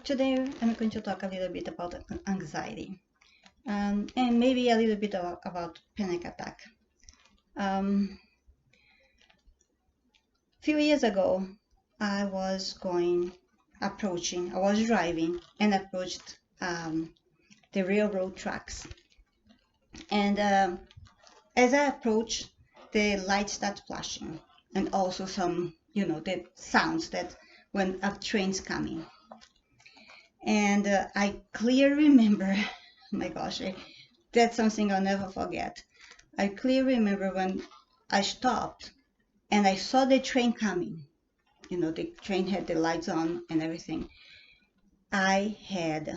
Today I'm going to talk a little bit about anxiety and maybe a little bit about panic attack. Few years ago, I was driving and approached the railroad tracks. And as I approached, the lights start flashing and also some, the sounds that when a train's coming. And I clearly remember, oh my gosh, that's something I'll never forget. I clearly remember when I stopped and I saw the train coming. The train had the lights on and everything. I had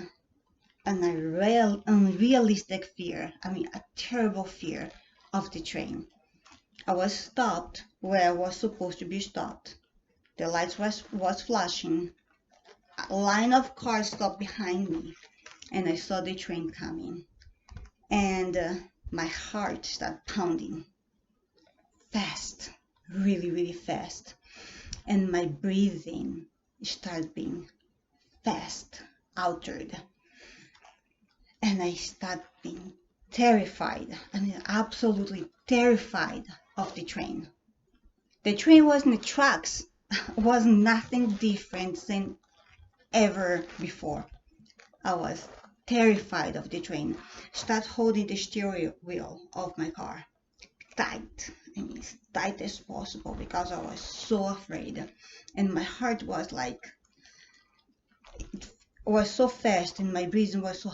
an unrealistic fear, a terrible fear of the train. I was stopped where I was supposed to be stopped. The lights was flashing. A line of cars stopped behind me, and I saw the train coming. And my heart started pounding fast, really, really fast. And my breathing started being fast, altered. And I started being terrified, absolutely terrified of the train. The train was in the tracks, was nothing different than ever before. I was terrified of the train. Start holding the steering wheel of my car tight, as tight as possible because I was so afraid. And my heart was was so fast and my breathing was so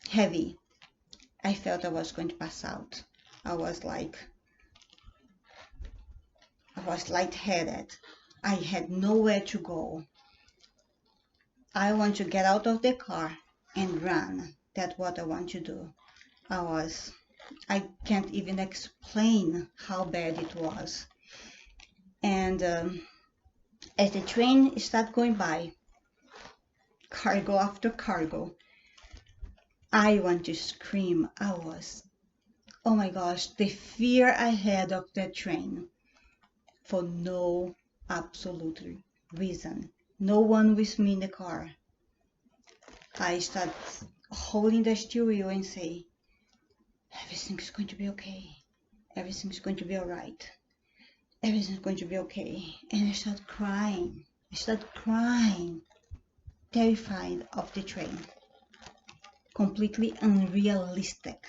heavy. I felt I was going to pass out. I was lightheaded. I had nowhere to go. I want to get out of the car and run. That's what I want to do. I can't even explain how bad it was. And as the train started going by, cargo after cargo, I want to scream. Oh my gosh, the fear I had of that train for no absolute reason. No one with me in the car. I start holding the steering wheel and say, everything's going to be okay. Everything's going to be all right. Everything's going to be okay. And I start crying. Terrified of the train. Completely unrealistic.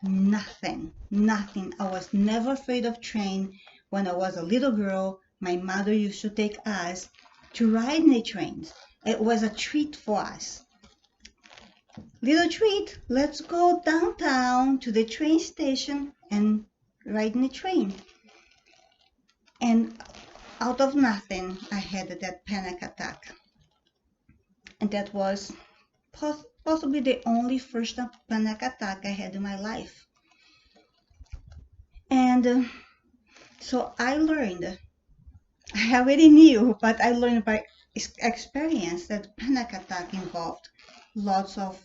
Nothing. I was never afraid of train. When I was a little girl, my mother used to take us to ride in the trains. It was a treat for us. Little treat, let's go downtown to the train station and ride in the train. And out of nothing, I had that panic attack. And that was possibly the only first panic attack I had in my life. And so I learned, I already knew, but I learned by experience that panic attack involved lots of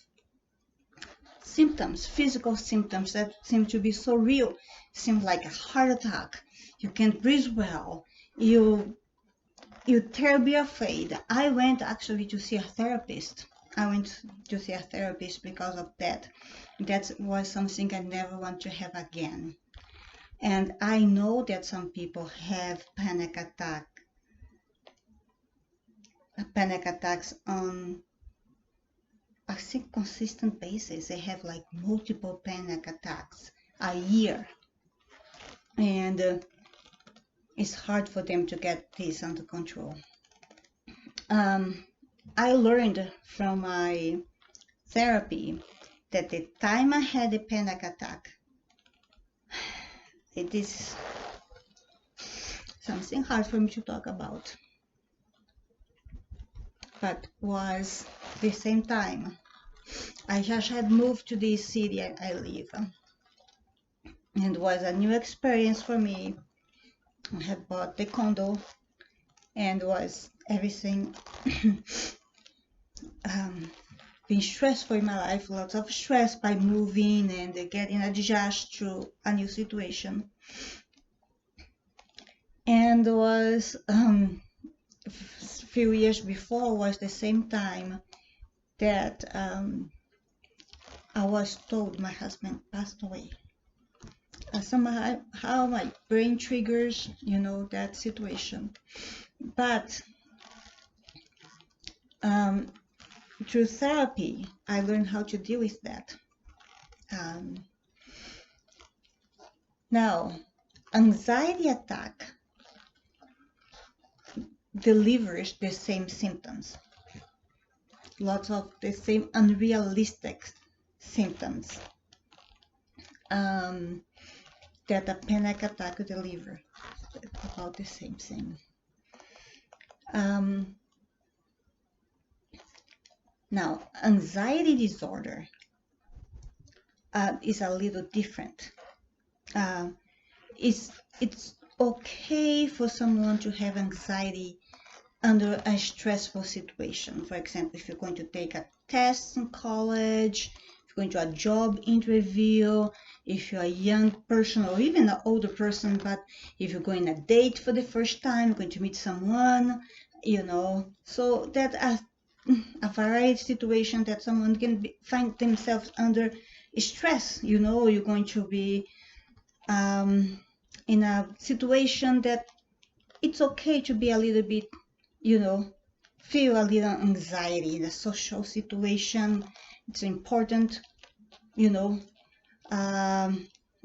symptoms, physical symptoms that seem to be so real, seem like a heart attack. You can't breathe well. You're terribly afraid. I went actually to see a therapist. Because of that. That was something I never want to have again. And I know that some people have panic attacks on I think consistent basis. They have like multiple panic attacks a year. And it's hard for them to get this under control. I learned from my therapy that the time I had a panic attack, it is something hard for me to talk about, but was the same time I just had moved to the city I live, and was a new experience for me. I had bought the condo and was everything been stressful in my life, lots of stress by moving and getting adjusted to a new situation. And was few years before was the same time that I was told my husband passed away. Somehow how my brain triggers, that situation. But through therapy, I learned how to deal with that. Now, anxiety attack delivers the same symptoms, lots of the same unrealistic symptoms that a panic attack would deliver. It's about the same thing. Now, anxiety disorder is a little different. It's okay for someone to have anxiety under a stressful situation. For example, if you're going to take a test in college, if you're going to a job interview, if you're a young person or even an older person, but if you're going on a date for the first time, you're going to meet someone, so that a variety of situation that someone can find themselves under stress. You're going to be in a situation that it's okay to be a little bit, feel a little anxiety in a social situation. It's important,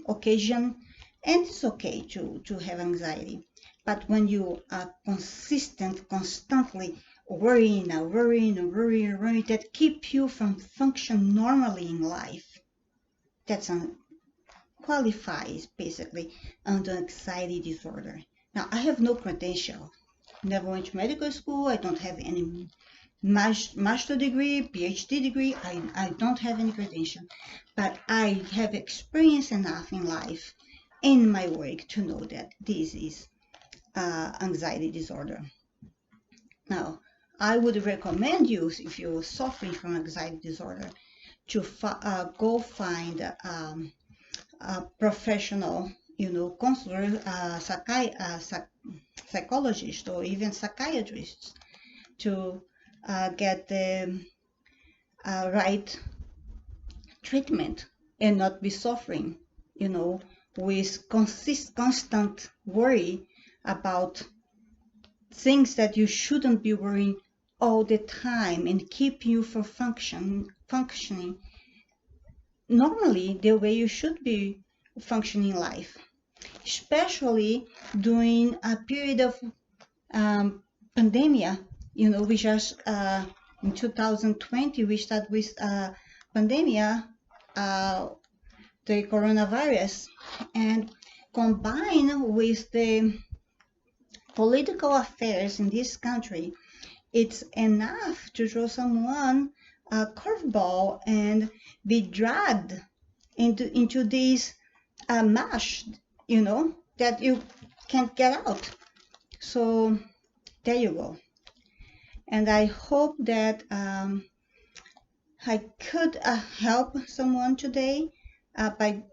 occasion, and it's okay to have anxiety. But when you are constantly worrying, that keep you from function normally in life, that's qualifies basically under anxiety disorder. Now, I have no credential, never went to medical school, I don't have any master degree, PhD degree, I don't have any credential, but I have experience enough in life, in my work, to know that this is anxiety disorder. Now, I would recommend you, if you're suffering from anxiety disorder, to go find a professional, counselor, psychologist, or even psychiatrists to get the right treatment and not be suffering, with constant worry about things that you shouldn't be worrying all the time and keep you from functioning normally the way you should be functioning life, especially during a period of pandemic. We just in 2020 we started with pandemic, the coronavirus, and combined with the political affairs in this country, it's enough to throw someone a curveball and be dragged into this mash, that you can't get out. So there you go. And I hope that I could help someone today by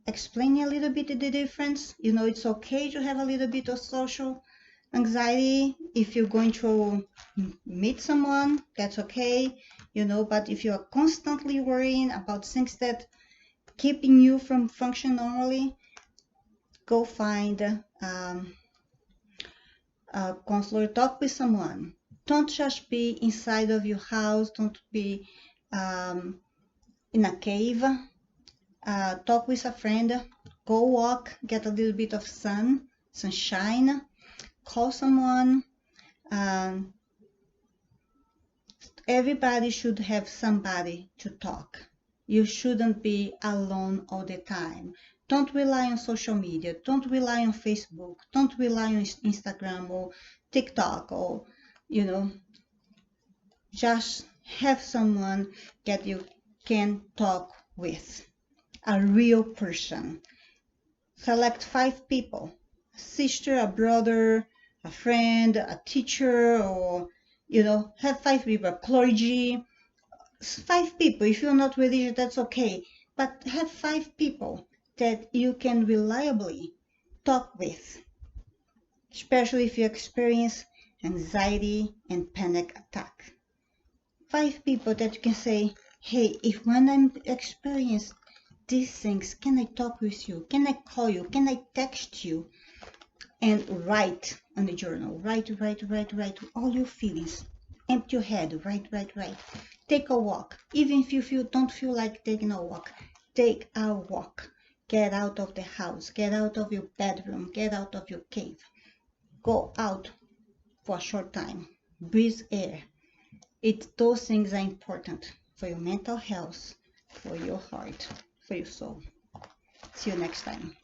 explaining a little bit the difference. It's okay to have a little bit of social anxiety. If you're going to meet someone, that's okay, but if you're constantly worrying about things that keeping you from function normally, go find a counselor, talk with someone. Don't just be inside of your house, don't be in a cave. Talk with a friend, go walk, get a little bit of sunshine, call someone. Everybody should have somebody to talk. You shouldn't be alone all the time. Don't rely on social media. Don't rely on Facebook. Don't rely on Instagram or TikTok, or, just have someone that you can talk with, a real person. Select 5 people, a sister, a brother, a friend, a teacher, or, have 5 people, clergy, 5 people. If you're not religious, that's okay, but have 5 people that you can reliably talk with, especially if you experience anxiety, and panic attack. 5 people that you can say, hey, if when I'm experiencing these things, can I talk with you? Can I call you? Can I text you? And write on the journal. Write all your feelings. Empty your head. Write. Take a walk. Even if you don't feel like taking a walk, take a walk. Get out of the house. Get out of your bedroom. Get out of your cave. Go out for a short time. Breathe air. Those things are important for your mental health, for your heart, for your soul. See you next time.